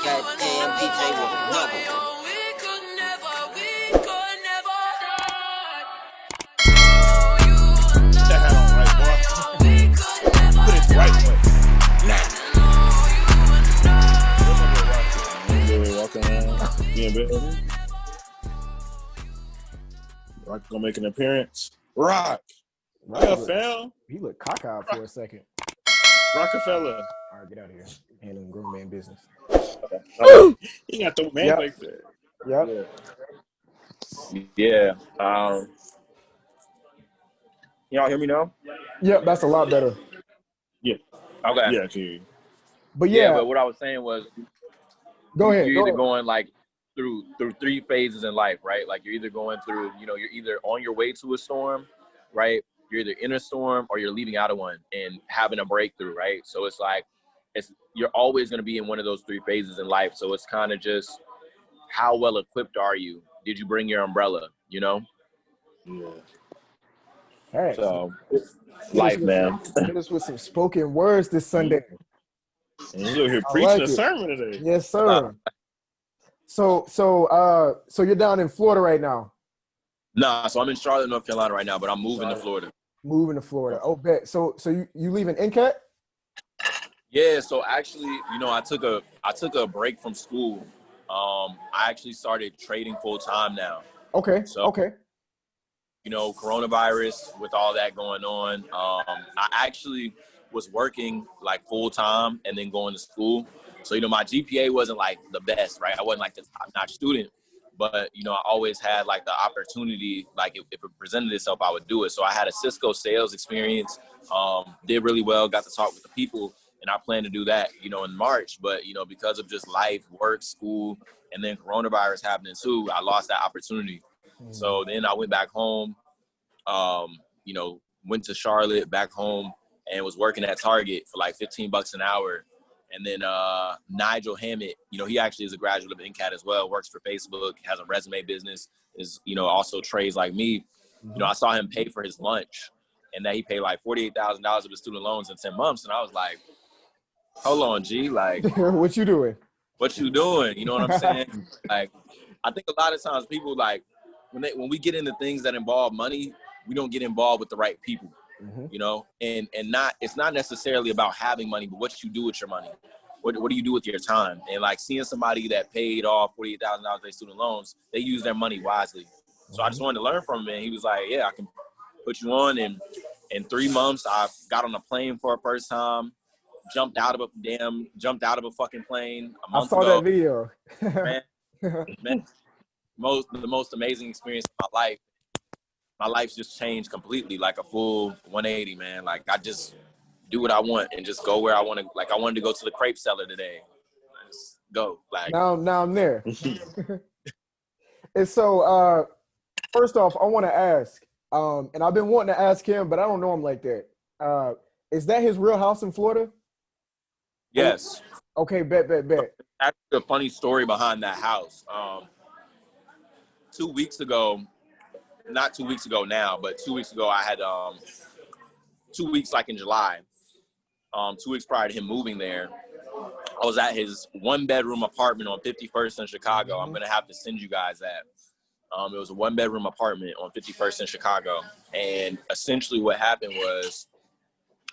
Goddamn DJ with another one. Put that hat on right, boy. Put it the right way. Nah. Walking around, being building. Rock gonna make an appearance. Rock. Rockefeller. He looked cockeyed for a second. Rockefeller. All right, get out of here. Handling grown man business. Okay. You got the man like that. Yep. Yeah. Y'all hear me now? Yep, that's a lot better. Yeah. Okay. Yeah, I can hear you. But yeah, but what I was saying was, go ahead. You're either going like through three phases in life, right? Like you're either going through, you're either on your way to a storm, right? You're either in a storm or you're leaving out of one and having a breakthrough, right? So it's like, you're always going to be in one of those three phases in life. So it's kind of just, how well equipped are you? Did you bring your umbrella? Yeah. Hey. So life, man. Hit us with some spoken words this Sunday. And you over here preaching a sermon today. Yes, sir. So you're down in Florida right now? Nah, so I'm in Charlotte, North Carolina right now, but I'm moving to Florida. Moving to Florida. Oh, bet. So you leaving NCAT? Yeah. So actually, I took a break from school. I actually started trading full time now. Okay. So, okay. Coronavirus with all that going on. I actually was working like full time and then going to school. So, my GPA wasn't like the best, right? I wasn't like the top-notch student, but, I always had like the opportunity, like if it presented itself, I would do it. So I had a Cisco sales experience, did really well, got to talk with the people, and I plan to do that, in March. But, because of just life, work, school, and then coronavirus happening too, I lost that opportunity. So then I went back home, went to Charlotte, back home, and was working at Target for like $15 an hour. And then Nigel Hammett, he actually is a graduate of NCAT as well, works for Facebook, has a resume business, is, also trades like me. I saw him pay for his lunch, and that he paid like $48,000 of his student loans in 10 months. And I was like, hold on, G, like, what you doing? What you doing? You know what I'm saying? Like, I think a lot of times people like, when we get into things that involve money, we don't get involved with the right people, and it's not necessarily about having money, but what you do with your money. What do you do with your time? And like seeing somebody that paid off $48,000 of their student loans, they use their money wisely. So I just wanted to learn from him, and he was like, yeah, I can put you on. And in 3 months, I got on a plane for the first time, jumped out of a fucking plane a month ago. I saw that video. man, the most amazing experience of my life. My life's just changed completely, like a full 180, man. Like I just do what I want and just go where I want to. Like I wanted to go to the crepe cellar today. Let's go. Like now I'm there. And so first off, I want to ask, and I've been wanting to ask him, but I don't know him like that. Is that his real house in Florida? Yes. Okay, bet. Actually, a funny story behind that house. 2 weeks ago, not 2 weeks ago now, but 2 weeks ago, I had 2 weeks like in July, 2 weeks prior to him moving there. I was at his 1-bedroom apartment on 51st in Chicago. I'm gonna have to send you guys that. It was a 1-bedroom apartment on 51st in Chicago, and essentially what happened was,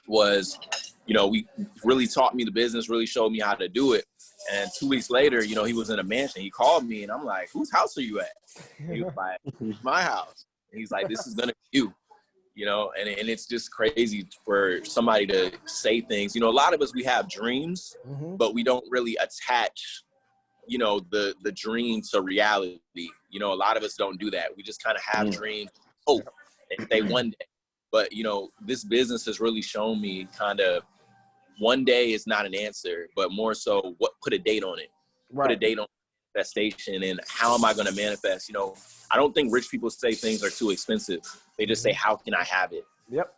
we really taught me the business, really showed me how to do it. And 2 weeks later, he was in a mansion. He called me, and I'm like, "Whose house are you at?" He was like, "My house." And he's like, "This is gonna be you." And it's just crazy for somebody to say things. A lot of us, we have dreams, but we don't really attach, the dream to reality. A lot of us don't do that. We just kind of have dreams, hope, and say one day. But, this business has really shown me kind of one day is not an answer, but more so put a date on it. Right. Put a date on manifestation and how am I going to manifest? I don't think rich people say things are too expensive. They just say, how can I have it? Yep.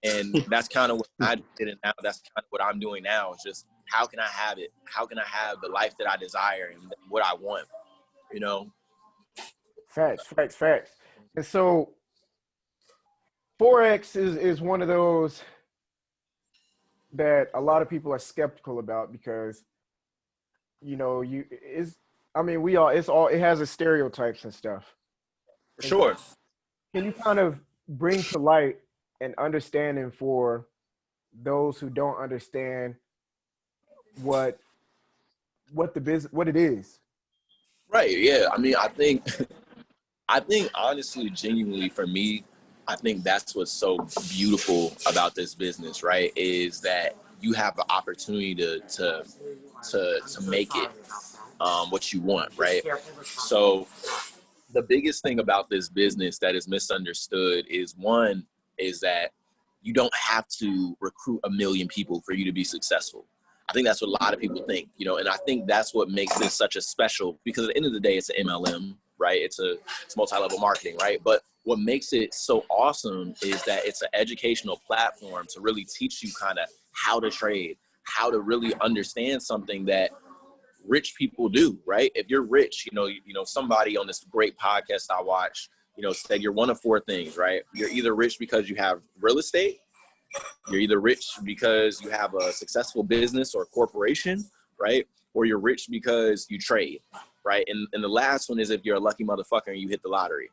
And that's kind of what I did. And now that's kind of what I'm doing now. It's just, how can I have it? How can I have the life that I desire and what I want? Facts. And so Forex is one of those that a lot of people are skeptical about because you know, it has its stereotypes and stuff. For And so sure. can you kind of bring to light an understanding for those who don't understand what what it is? Right. Yeah. I mean, I think honestly, genuinely for me, I think that's what's so beautiful about this business, right? Is that you have the opportunity to make it what you want, right? So the biggest thing about this business that is misunderstood is one is that you don't have to recruit a million people for you to be successful. I think that's what a lot of people think, you know, and I think that's what makes this such a special, because at the end of the day, it's an MLM, right? It's multi-level marketing, right? But what makes it so awesome is that it's an educational platform to really teach you kind of how to trade, how to really understand something that rich people do, right? If you're rich, somebody on this great podcast I watch, said you're one of four things, right? You're either rich because you have real estate, you're either rich because you have a successful business or corporation, right? Or you're rich because you trade, right? And the last one is if you're a lucky motherfucker and you hit the lottery,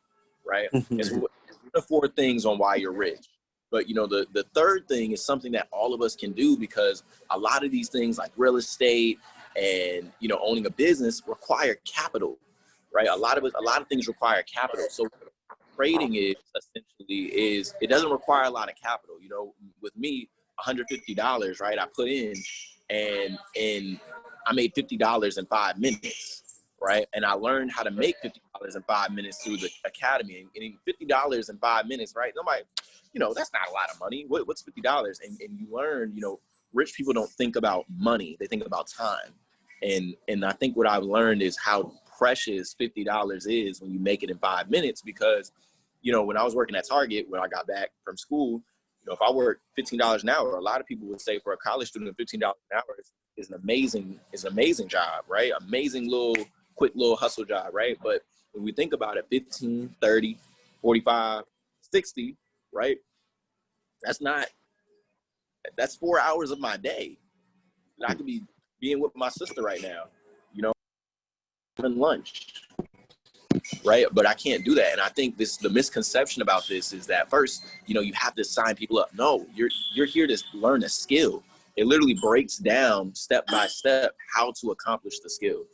right? It's one of four things on why you're rich. But, the third thing is something that all of us can do, because a lot of these things like real estate and, owning a business require capital, right? A lot of things require capital. So trading is it doesn't require a lot of capital. With me, $150, right? I put in and I made $50 in 5 minutes, right? And I learned how to make $50 in 5 minutes through the academy. And $50 in 5 minutes, right? Nobody, that's not a lot of money. What's $50? And you learn, rich people don't think about money. They think about time. And I think what I've learned is how precious $50 is when you make it in 5 minutes, because, when I was working at Target, when I got back from school, if I work $15 an hour, a lot of people would say for a college student, $15 an hour is an amazing job, right? Amazing quick little hustle job, right? But when we think about it, 15, 30, 45, 60, right? That's 4 hours of my day that I could be being with my sister right now, having lunch, right? But I can't do that. And I think the misconception about this is that first, you have to sign people up. No, you're here to learn a skill. It literally breaks down step by step how to accomplish the skill.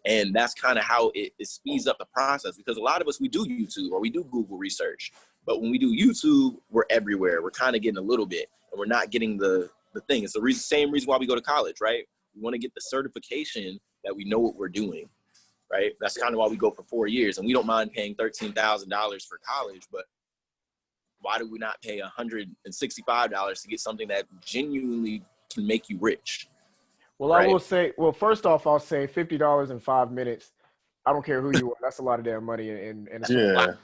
And that's kind of how it speeds up the process, because a lot of us, we do YouTube or we do Google research. But when we do YouTube, we're everywhere. We're kind of getting a little bit, and we're not getting the thing. It's the same reason why we go to college, right? We want to get the certification that we know what we're doing, right? That's kind of why we go for 4 years. And we don't mind paying $13,000 for college, but why do we not pay $165 to get something that genuinely can make you rich? Well, right? I will say, first off, I'll say $50 in 5 minutes. I don't care who you are. That's a lot of damn money. Yeah.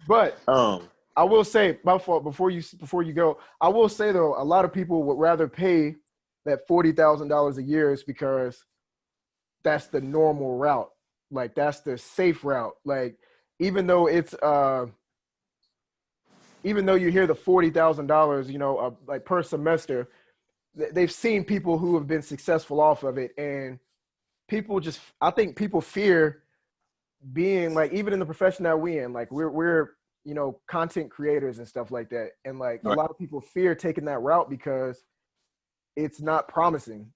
But I will say, before you go, I will say though, a lot of people would rather pay that $40,000 a year is because that's the normal route. Like that's the safe route. Like even though it's even though you hear the $40,000, like per semester, they've seen people who have been successful off of it, and I think people fear being like, even in the profession that we in, like we're content creators and stuff like that, and like a lot of people fear taking that route because it's not promising.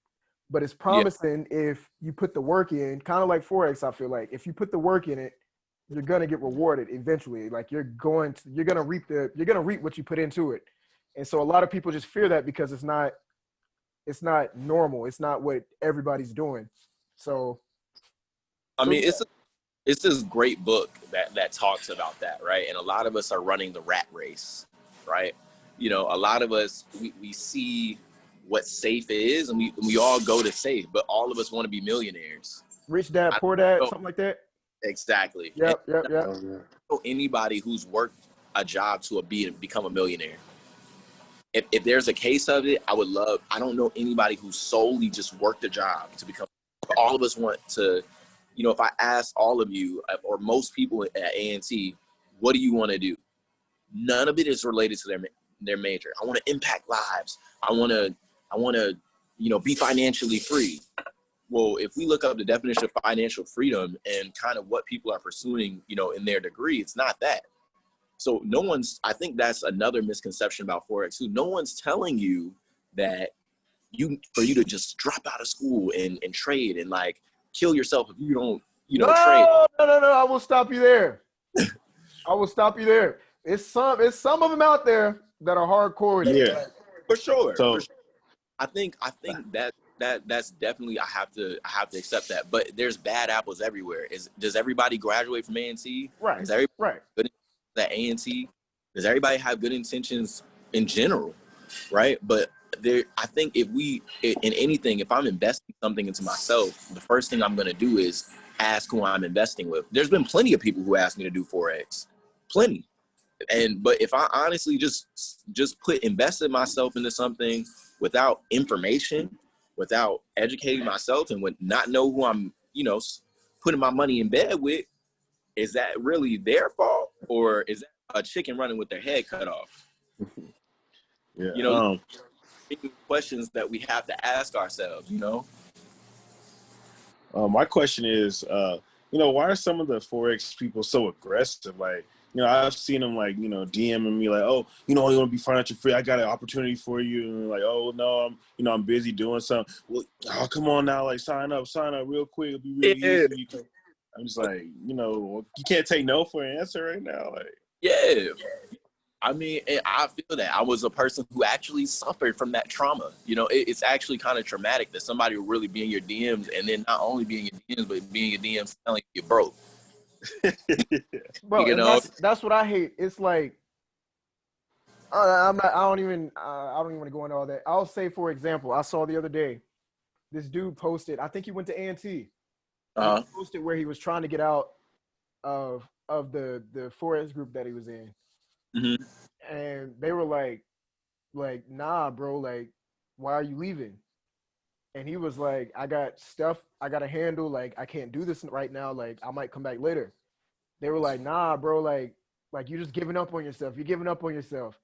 But it's promising if you put the work in, kind of like Forex. I feel like if you put the work in it, you're gonna get rewarded eventually. Like you're gonna reap what you put into it. And so a lot of people just fear that because it's not normal. It's not what everybody's doing. So I mean, it's this great book that talks about that, right? And a lot of us are running the rat race, right? A lot of us, we see what safe is, and we all go to safe, but all of us want to be millionaires. Rich dad, poor dad, something like that. Exactly. Yep. I don't know anybody who's worked a job to become a millionaire. If there's a case of it, I don't know anybody who solely just worked a job to become. All of us want to, if I ask all of you or most people at A&T, what do you want to do? None of it is related to their major. I want to impact lives. I want to, be financially free. well, if we look up the definition of financial freedom and kind of what people are pursuing, you know, in their degree, it's not that. So I think that's another misconception about Forex too. No one's telling you that for you to just drop out of school and trade and like kill yourself if you don't, trade. No. I will stop you there. I will stop you there. It's some of them out there that are hardcore. Yeah, For sure. So I think that's definitely I have to accept that. But there's bad apples everywhere. Does everybody graduate from A&T? Right. Is everybody Right. good at A&T? Does everybody have good intentions in general? Right. But I think if I'm investing something into myself, the first thing I'm gonna do is ask who I'm investing with. There's been plenty of people who asked me to do Forex. Plenty. But if I honestly just invested myself into something without information, without educating myself, and would not know who I'm, putting my money in bed with, is that really their fault, or is that a chicken running with their head cut off? Yeah. Questions that we have to ask ourselves. My question is, why are some of the Forex people so aggressive? Like, I've seen them like, DMing me like, oh, you want to be financial free? I got an opportunity for you. And like, oh no, I'm busy doing something. Well, oh, come on now, like sign up real quick. It'll be really easy. I'm just like, you can't take no for an answer right now. Like, yeah. I mean, I feel that I was a person who actually suffered from that trauma. It's actually kind of traumatic that somebody will really be in your DMs, and then not only being in your DMs, but being in your DMs telling you you're broke. Bro, that's what I hate. It's like I don't even want to go into all that. I'll say, for example, I saw the other day this dude posted. I think he went to A&T. He posted where he was trying to get out of the Forex group that he was in. Mm-hmm. And they were like, nah, bro, like, why are you leaving? And he was like, I got stuff I got to handle. Like, I can't do this right now. Like, I might come back later. They were like, nah, bro, like you're just giving up on yourself. You're giving up on yourself.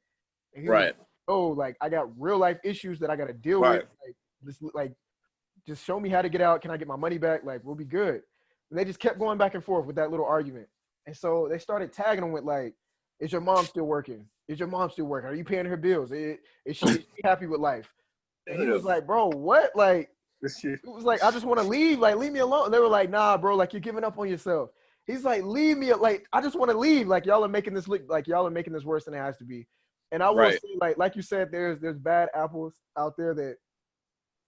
And he was like, oh, like, I got real life issues that I got to deal with. Just show me how to get out. Can I get my money back? Like, we'll be good. And they just kept going back and forth with that little argument. And so they started tagging him with like, is your mom still working? Is your mom still working? Are you paying her bills? Is she happy with life? And he was like, bro, what? Like, it was like, I just want to leave. Like, leave me alone. And they were like, nah, bro, like, you're giving up on yourself. He's like, leave me. Like, I just want to leave. Like, y'all are making this look like y'all are making this worse than it has to be. And I will say, like you said, there's bad apples out there that,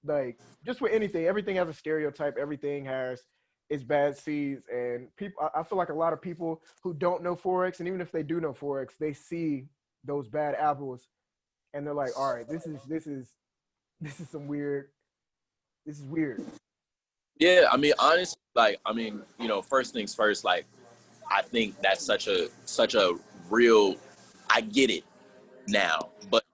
like, just with anything, everything has a stereotype. Everything has its bad seeds. And people, I feel like a lot of people who don't know Forex, and even if they do know Forex, they see those bad apples and they're like, all right, this is some weird. This is weird. Yeah, I mean, honestly, first things first, like, I think that's such a real, I get it now, but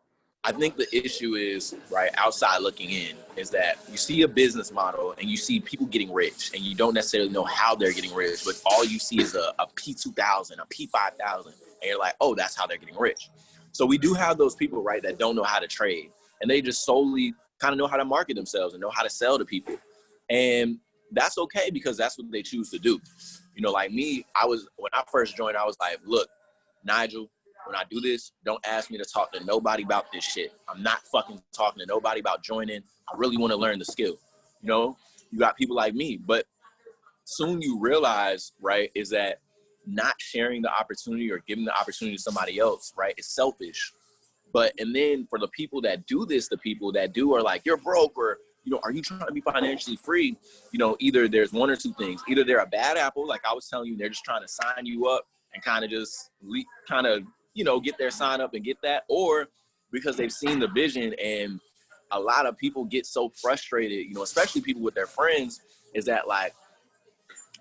I think the issue is, right, outside looking in, is that you see a business model and you see people getting rich and you don't necessarily know how they're getting rich, but all you see is a P2000, a P5000, and you're like, oh, that's how they're getting rich. So we do have those people, right, that don't know how to trade, and they just solely kind of know how to market themselves and know how to sell to people. And that's okay, because that's what they choose to do. Like me, when I first joined, I was like, look, Nigel, when I do this, don't ask me to talk to nobody about this shit. I'm not fucking talking to nobody about joining. I really want to learn the skill. You got people like me, but soon you realize, right, is that not sharing the opportunity or giving the opportunity to somebody else, right, is selfish. And then for the people that do this, the people that do are like, you're broke, or, are you trying to be financially free? Either there's one or two things. Either they're a bad apple, like I was telling you, they're just trying to sign you up and kind of just get their sign up and get that, or because they've seen the vision. And a lot of people get so frustrated, especially people with their friends, is that like,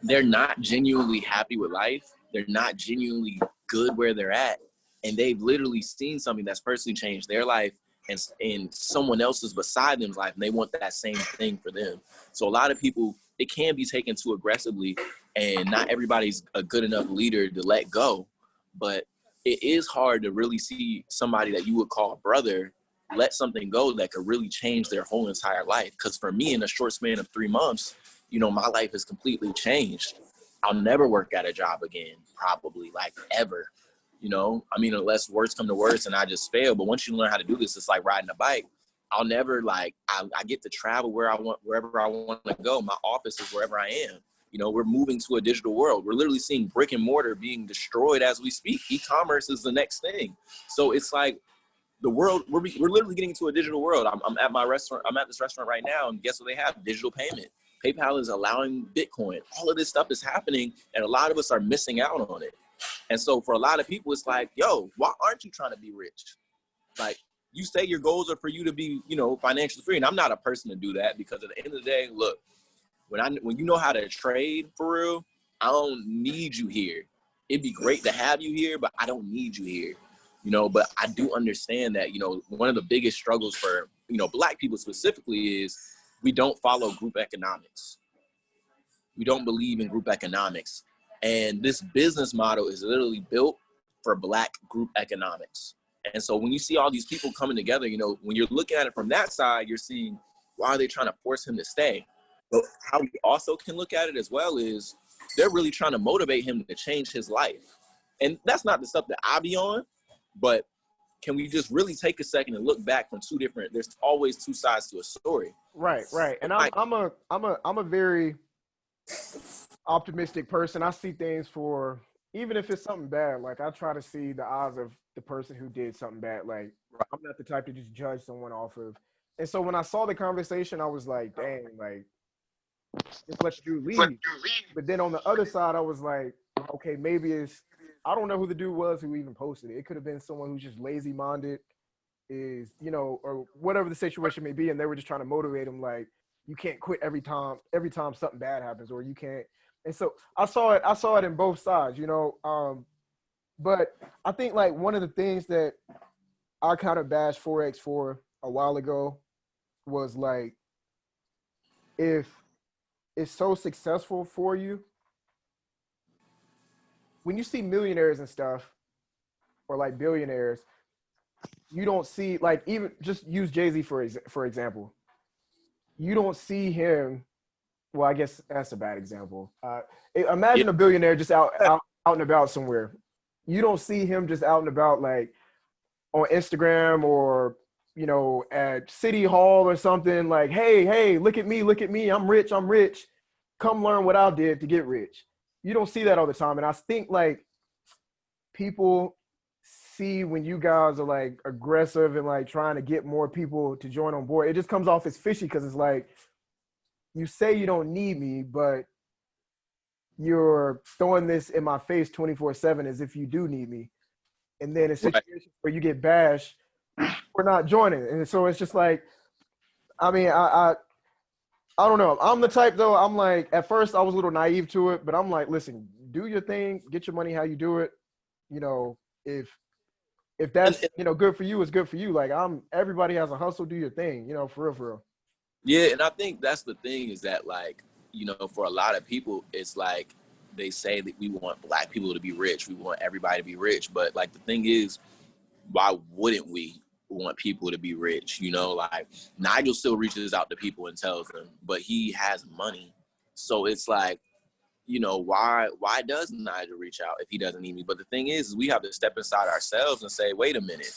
they're not genuinely happy with life. They're not genuinely good where they're at. And they've literally seen something that's personally changed their life and someone else's beside them's life, and they want that same thing for them. So a lot of people, it can be taken too aggressively, and not everybody's a good enough leader to let go. But it is hard to really see somebody that you would call a brother let something go that could really change their whole entire life. Because for me, in a short span of 3 months, you know, my life has completely changed. I'll never work at a job again, probably, like, ever. You know, I mean, unless words come to words and I just fail. But once you learn how to do this, it's like riding a bike. I'll never, like, I get to travel wherever I want to go. My office is wherever I am. You know, we're moving to a digital world. We're literally seeing brick and mortar being destroyed as we speak. E-commerce is the next thing. So it's like the world, we're literally getting into a digital world. I'm at my restaurant. I'm at this restaurant right now, and guess what they have? Digital payment. PayPal is allowing Bitcoin. All of this stuff is happening, and a lot of us are missing out on it. And so for a lot of people, it's like, yo, why aren't you trying to be rich? Like, you say your goals are for you to be, you know, financially free. And I'm not a person to do that, because at the end of the day, look, when you know how to trade for real, I don't need you here. It'd be great to have you here, but I don't need you here. You know, but I do understand that, you know, one of the biggest struggles for, you know, Black people specifically is we don't follow group economics. We don't believe in group economics. And this business model is literally built for Black group economics. And so when you see all these people coming together, you know, when you're looking at it from that side, you're seeing, why are they trying to force him to stay? But how we also can look at it as well is they're really trying to motivate him to change his life. And that's not the stuff that I be on, but can we just really take a second and look back from there's always two sides to a story. Right. And I'm a very optimistic person. I see things for, even if it's something bad, like I try to see the eyes of the person who did something bad. Like, I'm not the type to just judge someone off of. And so when I saw the conversation, I was like, dang, like, just let you leave. But then on the other side, I was like, okay, maybe I don't know who the dude was who even posted it. It could have been someone who's just lazy-minded, you know, or whatever the situation may be, and they were just trying to motivate him, like, you can't quit every time something bad happens, or you can't. And so I saw it in both sides, you know. But I think, like, one of the things that I kind of bashed Forex for a while ago was, like, if it's so successful for you, when you see millionaires and stuff, or like billionaires, you don't see, like, even just use Jay-Z for example. You don't see him. Well, I guess that's a bad example. Imagine a billionaire just out and about somewhere. You don't see him just out and about, like, on Instagram or, you know, at City Hall or something, like, hey, look at me, I'm rich. Come learn what I did to get rich. You don't see that all the time. And I think, like, people see when you guys are, like, aggressive and, like, trying to get more people to join on board, it just comes off as fishy, because it's like, you say you don't need me, but you're throwing this in my face 24/7 as if you do need me. And then in situations where you get bashed, we're not joining. And so it's just like, I mean, I don't know. I'm the type, though, I'm like, at first I was a little naive to it, but I'm like, listen, do your thing, get your money how you do it. You know, if that's, you know, good for you, it's good for you. Like, everybody has a hustle, do your thing, you know, for real. Yeah, and I think that's the thing, is that, like, you know, for a lot of people, it's like they say that we want Black people to be rich. We want everybody to be rich. But, like, the thing is, why wouldn't we want people to be rich? You know, like, Nigel still reaches out to people and tells them, but he has money. So it's like, you know, why does Nigel reach out if he doesn't need me? But the thing is we have to step inside ourselves and say, wait a minute,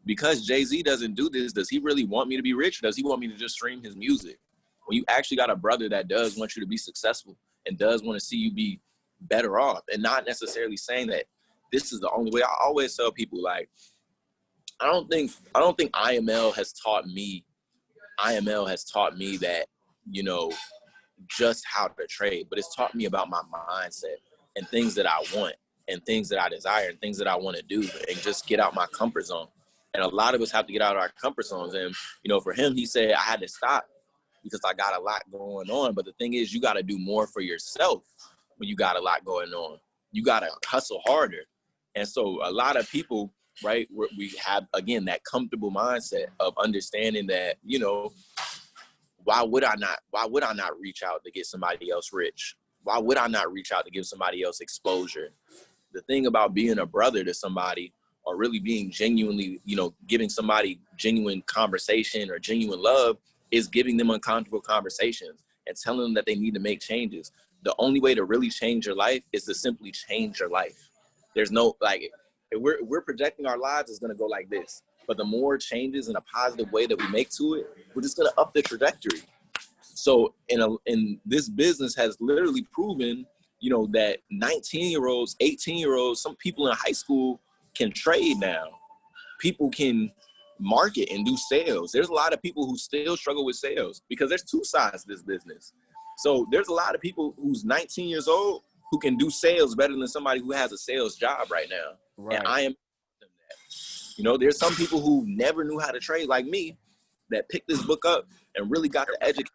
because Jay-Z doesn't do this, does he really want me to be rich? Or does he want me to just stream his music? When you actually got a brother that does want you to be successful and does want to see you be better off, and not necessarily saying that this is the only way. I always tell people, like, I don't think IML has taught me that, you know, just how to trade, but it's taught me about my mindset and things that I want and things that I desire and things that I want to do, and just get out my comfort zone. And a lot of us have to get out of our comfort zones. And, you know, for him, he said, I had to stop because I got a lot going on. But the thing is, you got to do more for yourself when you got a lot going on. You got to hustle harder. And so a lot of people, right, we have, again, that comfortable mindset of understanding that, you know, why would I not reach out to get somebody else rich? Why would I not reach out to give somebody else exposure? The thing about being a brother to somebody, or really being genuinely, giving somebody genuine conversation or genuine love is giving them uncomfortable conversations and telling them that they need to make changes. The only way to really change your life is to simply change your life. There's no, if we're projecting our lives, it's going to go like this. But the more changes in a positive way that we make to it, we're just going to up the trajectory. So in this business has literally proven, that 19-year-olds, 18-year-olds, some people in high school can trade now. People can market and do sales. There's a lot of people who still struggle with sales because there's two sides to this business. So there's a lot of people who's 19 years old who can do sales better than somebody who has a sales job right now. Right. And I am that. There's some people who never knew how to trade like me that picked this book up and really got the education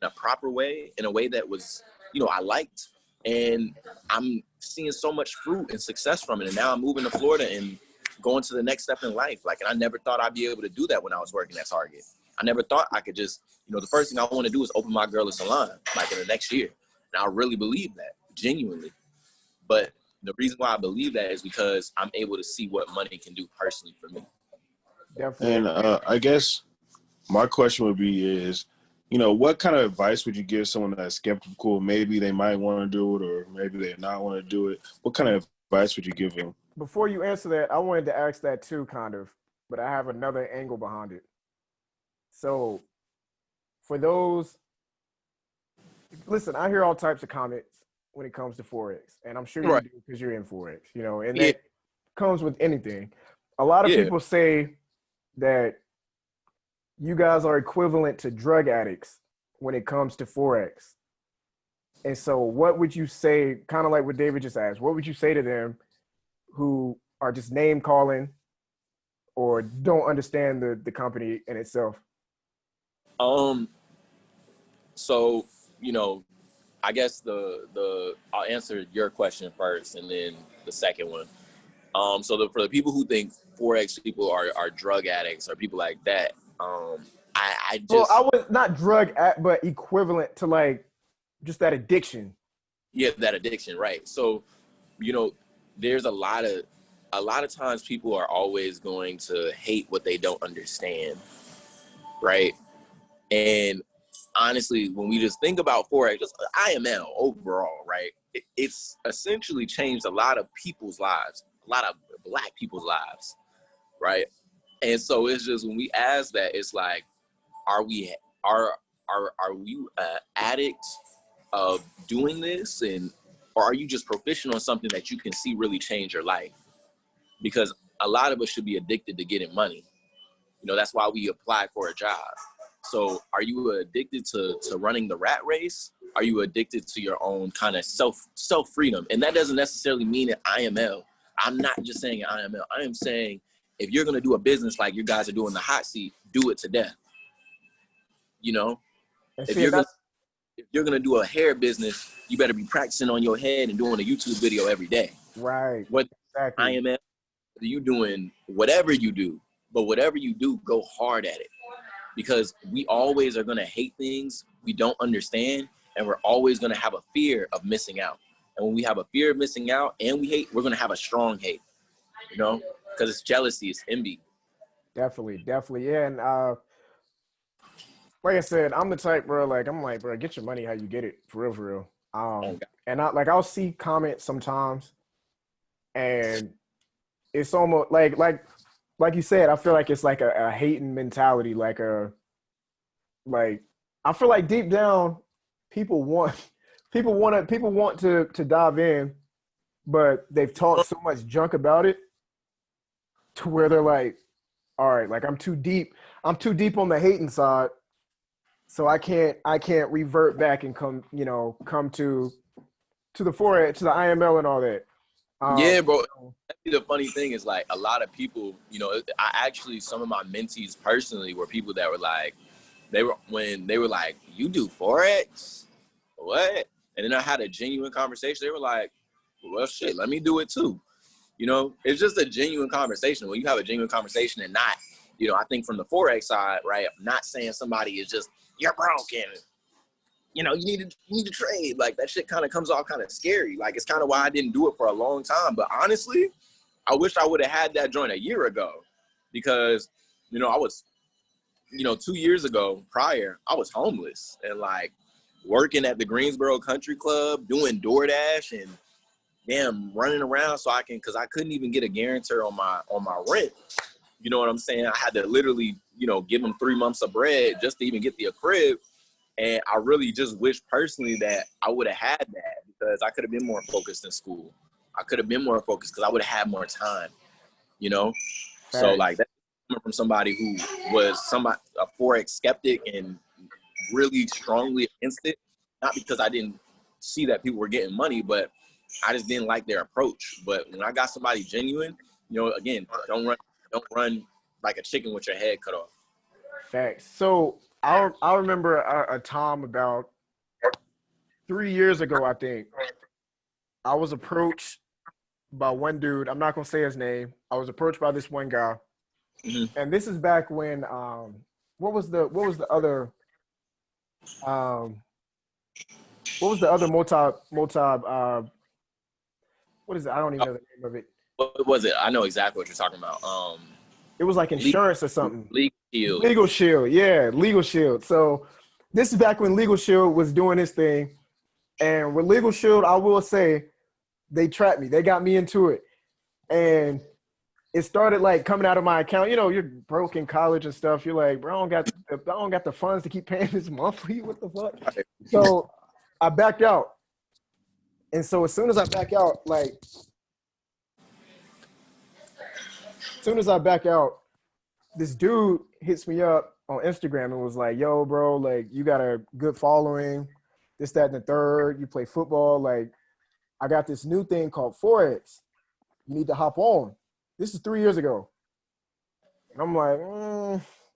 in a proper way, in a way that was, I liked. And I'm seeing so much fruit and success from it. And now I'm moving to Florida and going to the next step in life. And I never thought I'd be able to do that when I was working at Target. I never thought I could just, the first thing I want to do is open my girl a salon, in the next year. And I really believe that, genuinely. But the reason why I believe that is because I'm able to see what money can do personally for me. Definitely. And I guess my question would be is, what kind of advice would you give someone that's skeptical? Maybe they might want to do it or maybe they not want to do it. What kind of advice would you give them? Before you answer that, I wanted to ask that too, kind of, but I have another angle behind it. So for those, listen, I hear all types of comments when it comes to Forex, and I'm sure you do because you're in Forex, and that comes with anything. A lot of people say that you guys are equivalent to drug addicts when it comes to Forex. And so what would you say, kind of like what David just asked, what would you say to them who are just name calling or don't understand the company in itself? So, I guess I'll answer your question first and then the second one. For the people who think Forex people are drug addicts or people like that, I was not drug but equivalent to just that addiction. Yeah, that addiction, right? So, there's a lot of times people are always going to hate what they don't understand, right? And honestly, when we just think about Forex, just IML overall, right? It's essentially changed a lot of people's lives, a lot of Black people's lives, right? And so it's just when we ask that, it's like, are we addicts of doing this, or are you just proficient on something that you can see really change your life? Because a lot of us should be addicted to getting money. That's why we apply for a job. So are you addicted to running the rat race? Are you addicted to your own kind of self-freedom? And that doesn't necessarily mean an IML. I'm not just saying an IML. I am saying if you're going to do a business like you guys are doing the hot seat, do it to death. If you're going to do a hair business, you better be practicing on your head and doing a YouTube video every day. Right. What exactly. IML, you doing whatever you do, but whatever you do, go hard at it. Because we always are going to hate things we don't understand, and we're always going to have a fear of missing out. And when we have a fear of missing out and we hate, we're going to have a strong hate, because it's jealousy, it's envy. Definitely. Yeah. And like I said, I'm the type, bro, bro, get your money how you get it, for real. And I'll see comments sometimes, and it's almost like you said, I feel like it's like a hating mentality, I feel like deep down, people want to dive in, but they've talked so much junk about it to where they're like, all right, I'm too deep on the hating side, so I can't revert back and come to the Forex, to the IML and all that. Yeah, bro. The funny thing is, a lot of people, some of my mentees personally were people that were like, when they were like, you do Forex? What? And then I had a genuine conversation. They were like, well, shit, let me do it too. It's just a genuine conversation. When you have a genuine conversation and not, I think from the Forex side, right, not saying somebody is just, you're broke and, you need to trade. That shit kind of comes off kind of scary. It's kind of why I didn't do it for a long time. But honestly, I wish I would have had that joint a year ago, because, you know, I was, you know, 2 years ago prior, I was homeless and like working at the Greensboro Country Club, doing DoorDash and damn running around because I couldn't even get a guarantor on my rent. You know what I'm saying? I had to literally, you know, give them 3 months of bread just to even get the crib. And I really just wish personally that I would have had that, because I could have been more focused in school. I could have been more focused because I would have had more time, you know? Thanks. So like that's coming from somebody who was a Forex skeptic and really strongly against it. Not because I didn't see that people were getting money, but I just didn't like their approach. But when I got somebody genuine, you know, again, don't run like a chicken with your head cut off. Facts. So I remember a time about 3 years ago, I think, I was approached by one dude. I'm not gonna say his name. I was approached by this one guy, and this is back when what was the other multi what is it? I don't even know the name of it. What was it? I know exactly what you're talking about. It was like insurance or something. Legal Shield. Legal Shield, yeah, Legal Shield. So this is back when Legal Shield was doing this thing, and with Legal Shield, I will say, they trapped me. They got me into it, and it started like coming out of my account. You know, you're broke in college and stuff. You're like, bro, I don't got the funds to keep paying this monthly. What the fuck? So I backed out, and so as soon as I back out, this dude hits me up on Instagram and was like, yo, bro, like, you got a good following, this, that, and the third. You play football. Like, I got this new thing called Forex. You need to hop on. This is 3 years ago. And I'm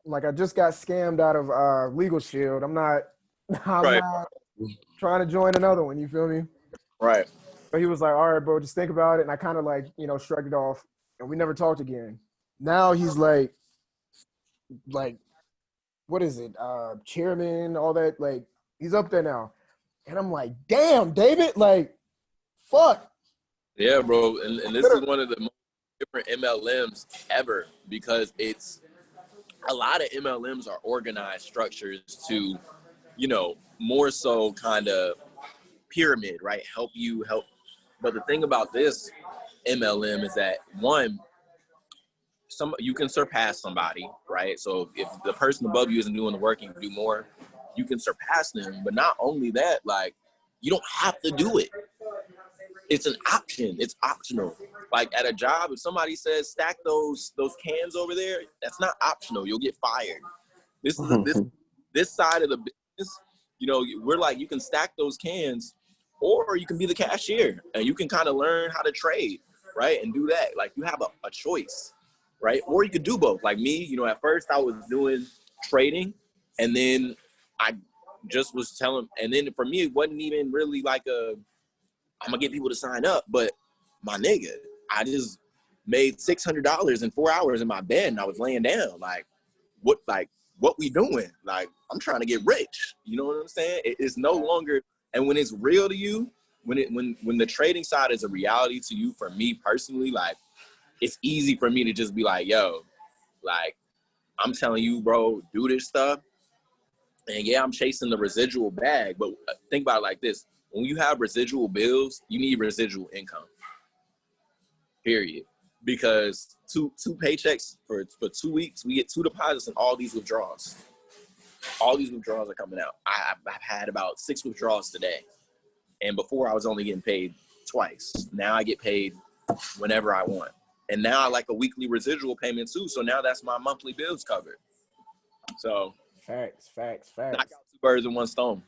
like, I just got scammed out of Legal Shield. I'm not trying to join another one. You feel me? Right. But he was like, all right, bro, just think about it. And I kind of like, you know, shrugged it off, and we never talked again. Now he's like, what is it? Chairman, all that. Like, he's up there now. And I'm like, damn, David, like, fuck. Yeah, bro. And this is one of the most different MLMs ever, because it's a lot of MLMs are organized structures to, you know, more so kind of pyramid, right? Help. But the thing about this MLM is that, one, you can surpass somebody, right? So if the person above you isn't doing the work and you do more, you can surpass them. But not only that, like, you don't have to do it. It's an option. It's optional. Like at a job, if somebody says stack those cans over there, that's not optional. You'll get fired. This is this side of the business. You know, we're like, you can stack those cans, or you can be the cashier and you can kind of learn how to trade, right? And do that. Like, you have a choice, right? Or you could do both. Like me, you know, at first I was doing trading, and then I just was telling, and then for me, it wasn't even really like I'm gonna get people to sign up, but my nigga, I just made $600 in 4 hours in my bed, and I was laying down. Like, what we doing? Like, I'm trying to get rich. You know what I'm saying? It's no longer, and when it's real to you, when the trading side is a reality to you, for me personally, like, it's easy for me to just be like, yo, like, I'm telling you, bro, do this stuff. And yeah, I'm chasing the residual bag, but think about it like this. When you have residual bills, you need residual income, period. Because two paychecks for 2 weeks, we get 2 deposits and all these withdrawals. All these withdrawals are coming out. I've had about 6 withdrawals today. And before I was only getting paid twice. Now I get paid whenever I want. And now I like a weekly residual payment too. So now that's my monthly bills covered. So Facts. knock out 2 birds in one stone.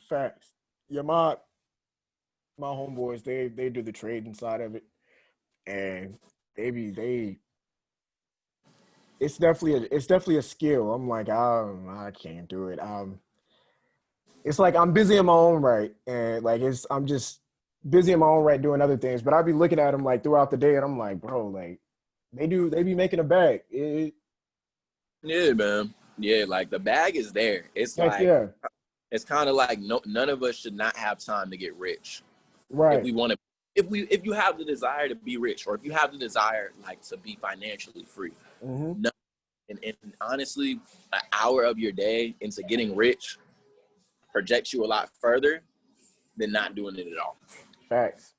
Facts. Yeah, my homeboys, they do the trading side of it, and it's definitely a skill. I'm like, I can't do it. It's like I'm busy in my own right, and like I'm just busy in my own right doing other things. But I'll be looking at them like throughout the day, and I'm like, bro, like they be making a bag. Yeah, man. Yeah, like the bag is there. It's Heck like, yeah. it's kind of like none of us should not have time to get rich. Right. If we want to if you have the desire to be rich, or if you have the desire like to be financially free, no, and honestly, an hour of your day into getting rich projects you a lot further than not doing it at all. Facts.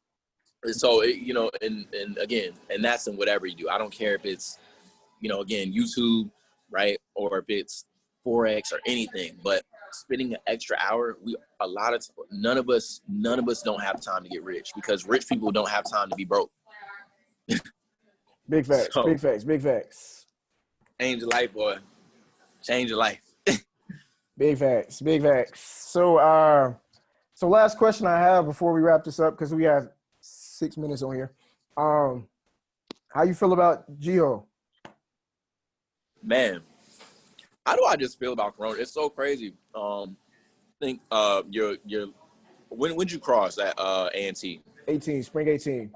So and again, and that's in whatever you do. I don't care if it's again YouTube, right, or if it's Forex or anything, but spending an extra hour, none of us don't have time to get rich, because rich people don't have time to be broke. Big facts. So, big facts. Big facts. Change your life, boy. Change your life. Big facts. Big facts. So last question I have before we wrap this up, because we have 6 minutes on here. How you feel about Jiho? Man, how do I just feel about Corona? It's so crazy. I think when would you cross at A&T? 18, spring 18.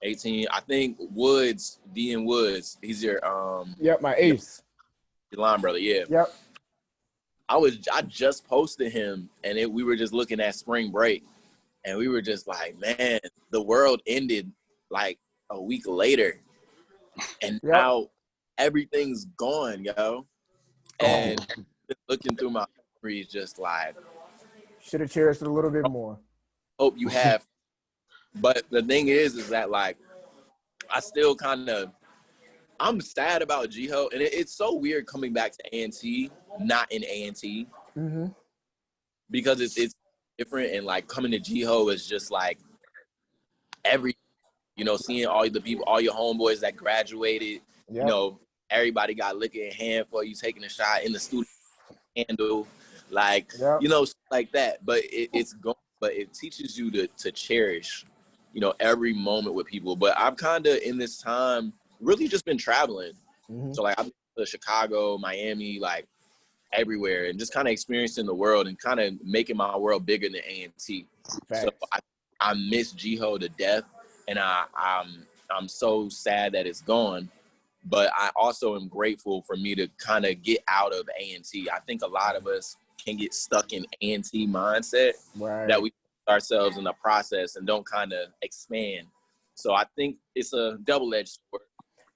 18. I think Woods, D.N. Woods, he's your Yep, my ace. your line brother, yeah. Yep. I just posted him, and we were just looking at spring break, and we were just like, man, the world ended like a week later, and now everything's gone, yo. And looking through my memories, just like, should have cherished it a little bit more. Hope you have. But the thing is that like, I still I'm sad about Jiho, and it's so weird coming back to A&T, not in A&T, because it's different, and like coming to Jiho is just like seeing all the people, all your homeboys that graduated, everybody got liquor in hand for you, taking a shot in the studio handle, like like that. But it's gone. But it teaches you to cherish, every moment with people. But I've kind of in this time really just been traveling. So like I've been to Chicago, Miami, like everywhere, and just kind of experiencing the world and kind of making my world bigger than A&T. So I miss Jiho to death, and I'm so sad that it's gone. But I also am grateful for me to kind of get out of A&T. I think a lot of us can get stuck in A&T mindset that we put ourselves in the process and don't kind of expand. So I think it's a double-edged sword.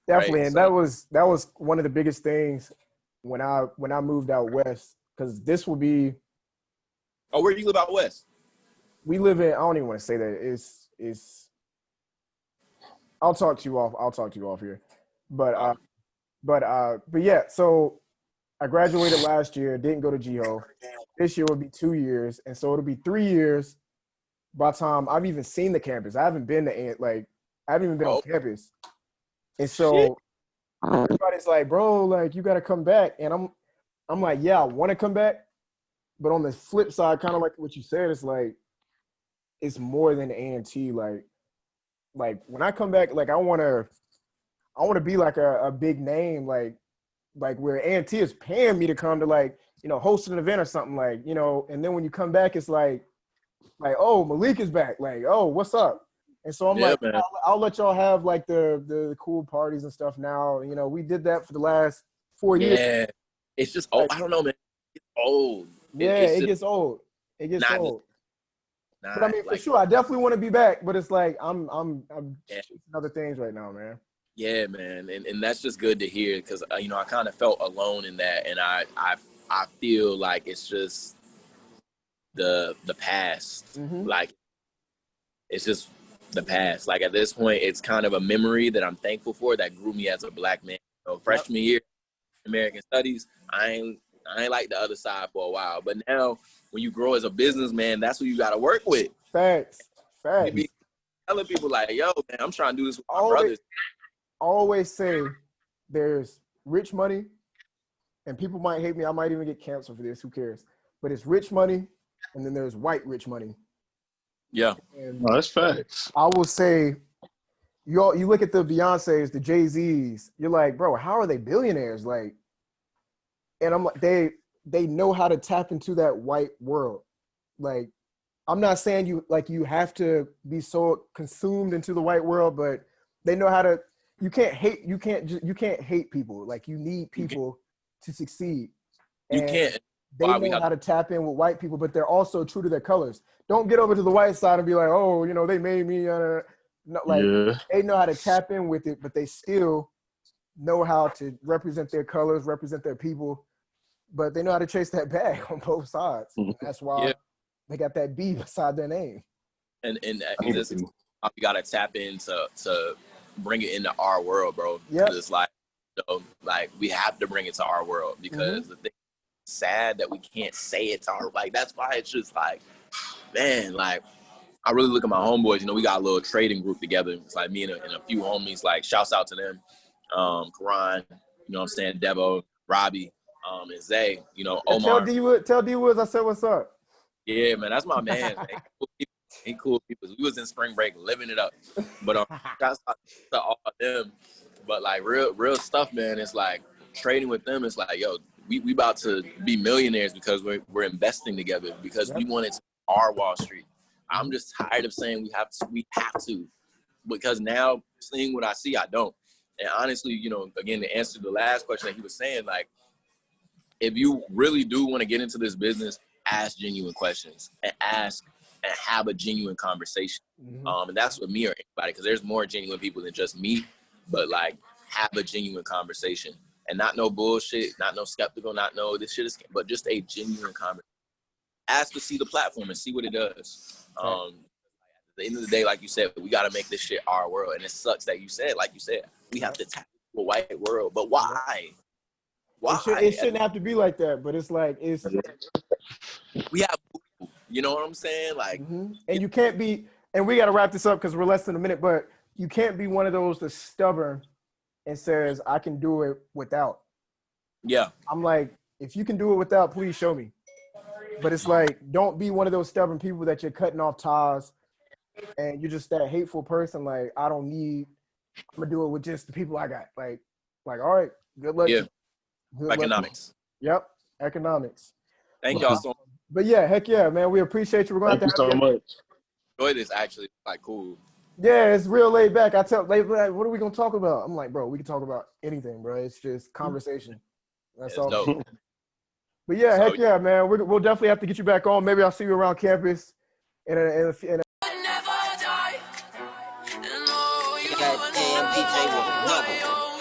Definitely, right? and So, that was one of the biggest things when I moved out west, because this will be. Oh, where do you live out west? We live in. I don't even want to say that. It's. I'll talk to you off here, but yeah. So I graduated last year. Didn't go to Jiho. This year will be 2 years, and so it'll be 3 years by the time I've even seen the campus. I haven't been I haven't even been on campus, and so everybody's like, bro, like you got to come back, and I'm like, yeah, I want to come back, but on the flip side, kind of like what you said, it's like it's more than A&T. Like when I come back, like I want to be like a big name, like where A&T is paying me to come to host an event or something, and then when you come back, it's like, oh, Malik is back, like, oh, what's up? And so I'm I'll let y'all have like the cool parties and stuff now. We did that for the last 4 years. Yeah, it's just old. I don't know, man. It's old. Yeah, it gets old. It gets old. But I mean, for sure, I definitely want to be back. But it's like I'm chasing other things right now, man. Yeah, man, and that's just good to hear, because I kind of felt alone in that, and I feel like it's just the past. Like it's just the past. Like at this point, it's kind of a memory that I'm thankful for that grew me as a black man. Freshman year, American Studies, I ain't like the other side for a while, but now when you grow as a businessman, that's who you got to work with. Facts. You be telling people like, yo, man, I'm trying to do this with my brothers. Always say there's rich money, and people might hate me. I might even get canceled for this. Who cares? But it's rich money, and then there's white rich money. Yeah. No, that's facts. I will say, you look at the Beyoncés, the Jay-Z's, you're like, bro, how are they billionaires? Like, and I'm like, they know how to tap into that white world. Like, I'm not saying you have to be so consumed into the white world, but they know how to. You can't hate people. Like, you need people to succeed. You can't. They know how to tap in with white people, but they're also true to their colors. Don't get over to the white side and be like, oh, they made me. like Yeah. they know how to tap in with it, but they still know how to represent their colors, represent their people, but they know how to chase that bag on both sides. And that's why they got that B beside their name. And this is how we gotta tap into to bring it into our world, bro. Yeah. It's like, like we have to bring it to our world because the thing is sad that we can't say it to our, like, that's why it's just like, man, like I really look at my homeboys, we got a little trading group together. It's like me and a few homies, like shouts out to them. Karan, what I'm saying, Devo, Robbie, and Zay, Omar. Tell D Woods I said what's up. Yeah, man, that's my man. He cool people. We was in spring break living it up. But shouts out to all of them. But like real stuff, man. It's like trading with them. It's like, yo, we about to be millionaires because we're investing together because we want it to our Wall Street. I'm just tired of saying we have to, because now seeing what I see, I don't. And honestly, again, to answer the last question that he was saying, like, if you really do want to get into this business, ask genuine questions and have a genuine conversation. And that's with me or anybody, because there's more genuine people than just me, but like have a genuine conversation and not no bullshit, not no skeptical, not no this shit is, but just a genuine conversation. Ask to see the platform and see what it does. At the end of the day, like you said, we got to make this shit our world. And it sucks that like you said, we have to tap into a white world. But why? Why? It shouldn't have to be like that, but it's like, we have, you know what I'm saying? Like, and you can't be, and we got to wrap this up because we're less than a minute, but you can't be one of those that's stubborn and says, I can do it without. Yeah. I'm like, if you can do it without, please show me. But it's like, don't be one of those stubborn people that you're cutting off ties and you're just that hateful person. Like, I'm going to do it with just the people I got. Like, all right, good luck. Yeah. Good economics. Luck. Yep. Economics. Thank y'all so much. But yeah, heck yeah, man. We appreciate you. We're going to have to have you so much. Enjoy this, actually. Like, cool. Yeah, it's real laid back. Like, what are we going to talk about? I'm like, bro, we can talk about anything, bro. It's just conversation. That's all. Dope. But yeah, heck yeah, man. We'll definitely have to get you back on. Maybe I'll see you around campus. Goddamn DJ with a knuckle.